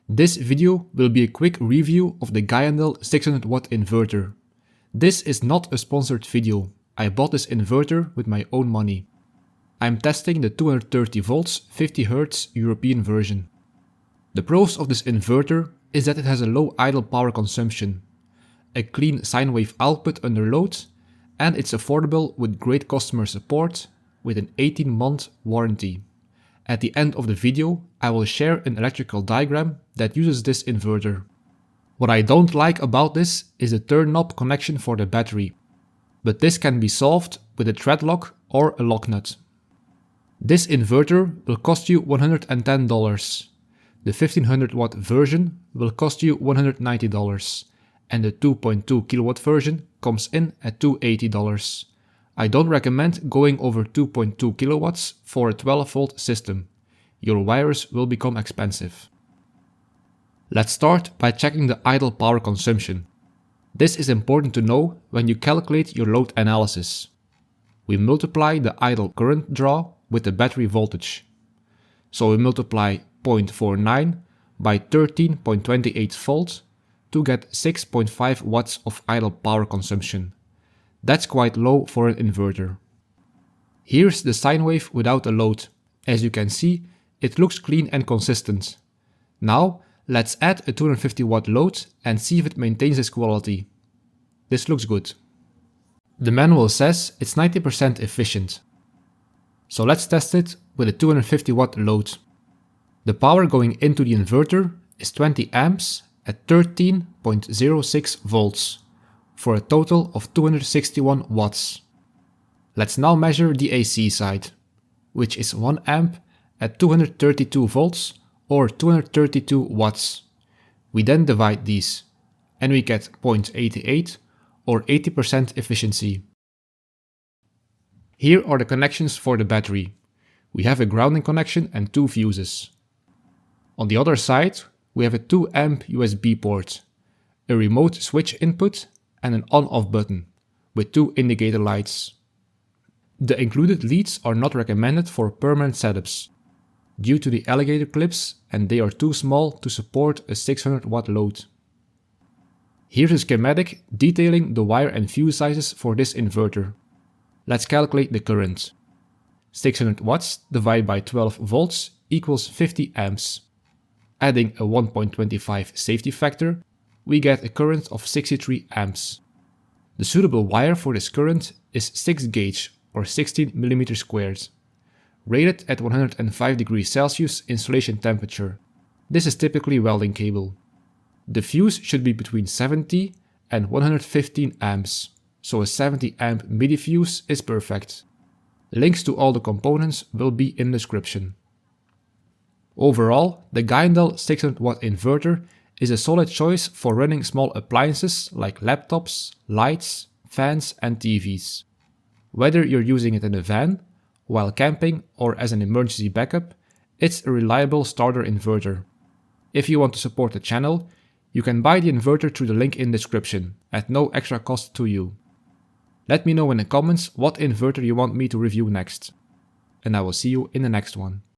This video will be a quick review of the Giandel 600W inverter. This is not a sponsored video. I bought this inverter with my own money. I'm testing the 230 volts 50Hz European version. The pros of this inverter is that it has a low idle power consumption, a clean sine wave output under load, and it's affordable with great customer support with an 18-month warranty. At the end of the video, I will share an electrical diagram that uses this inverter. What I don't like about this is the turn knob connection for the battery, but this can be solved with a thread lock or a locknut. This inverter will cost you $110. The 1500W version will cost you $190, and the 2.2 kilowatt version comes in at $280. I don't recommend going over 2.2 kilowatts for a 12 volt system. Your wires will become expensive. Let's start by checking the idle power consumption. This is important to know when you calculate your load analysis. We multiply the idle current draw with the battery voltage. So we multiply 0.49 by 13.28 volts to get 6.5 watts of idle power consumption. That's quite low for an inverter. Here's the sine wave without a load. As you can see, it looks clean and consistent. Now, let's add a 250W load and see if it maintains this quality. This looks good. The manual says it's 90% efficient. So let's test it with a 250W load. The power going into the inverter is 20 amps at 13.06 volts. For a total of 261 watts. Let's now measure the AC side, which is 1 amp at 232 volts or 232 watts. We then divide these, and we get 0.88 or 80% efficiency. Here are the connections for the battery. We have a grounding connection and 2 fuses. On the other side, we have a 2 amp USB port, a remote switch input, and an on-off button, with 2 indicator lights. The included leads are not recommended for permanent setups, due to the alligator clips, and they are too small to support a 600W load. Here's a schematic detailing the wire and fuse sizes for this inverter. Let's calculate the current. 600 watts divided by 12 volts equals 50 amps. Adding a 1.25 safety factor, we get a current of 63 amps. The suitable wire for this current is 6 gauge or 16 mm squared, rated at 105 degrees Celsius insulation temperature. This is typically welding cable. The fuse should be between 70 and 115 amps, so a 70 amp MIDI fuse is perfect. Links to all the components will be in the description. Overall, the Giandel 600W inverter is a solid choice for running small appliances like laptops, lights, fans and TVs. Whether you're using it in a van, while camping or as an emergency backup, it's a reliable starter inverter. If you want to support the channel, you can buy the inverter through the link in the description at no extra cost to you. Let me know in the comments what inverter you want me to review next. And I will see you in the next one.